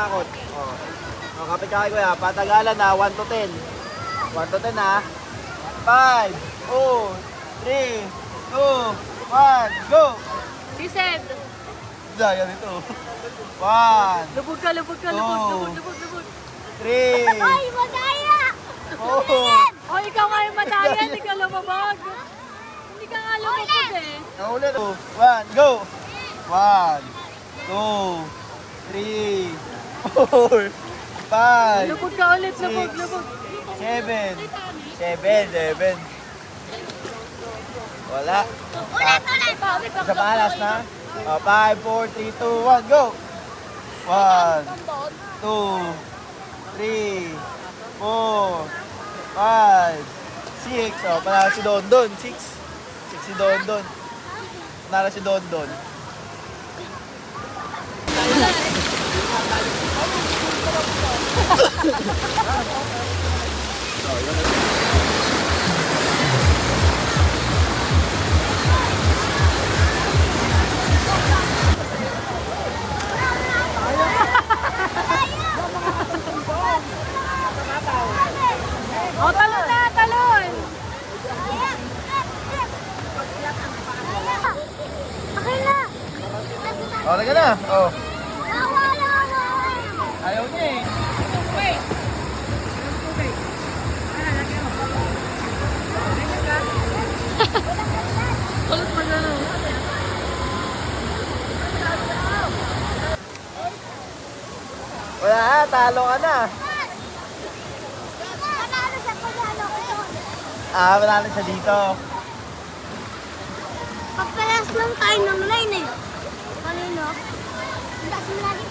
matakot. Oh. Oh, kapit ka kay kuya. Patagalan na, 1 to 10. 1 to 10 ha. 5, 4, 3, 2, 1, go! Si Sed. Daya nito. 1, Lubog ka, lubog ka, lubog. 3, Ay, madaya! 4, O, ikaw nga yung madaya, hindi ka lumabag. Hindi ka nga lumabag eh. Naulit. 1, go! 1, 2, 3, 4, 5, Lubog ka ulit, lubog, lubog. 7. 7. Wala. Ulit! Isa pa, last na. 5, 4, 3, 2, 1, go! 1, 2, 3, 4, 5, 6. Oh, panalo si Dondon. 6 si Dondon. Panalo si Dondon. O, talon na, talon. Okay na! Okay ka na. Oh. Nawala na! Ayaw niya eh. Kulit pa gano'n. Wala, talo ka na. Panalo sa panalo ko yun. Panalo siya dito. Pagpalas lang tayo ng line eh. Ano no? Ang taas mo lagi.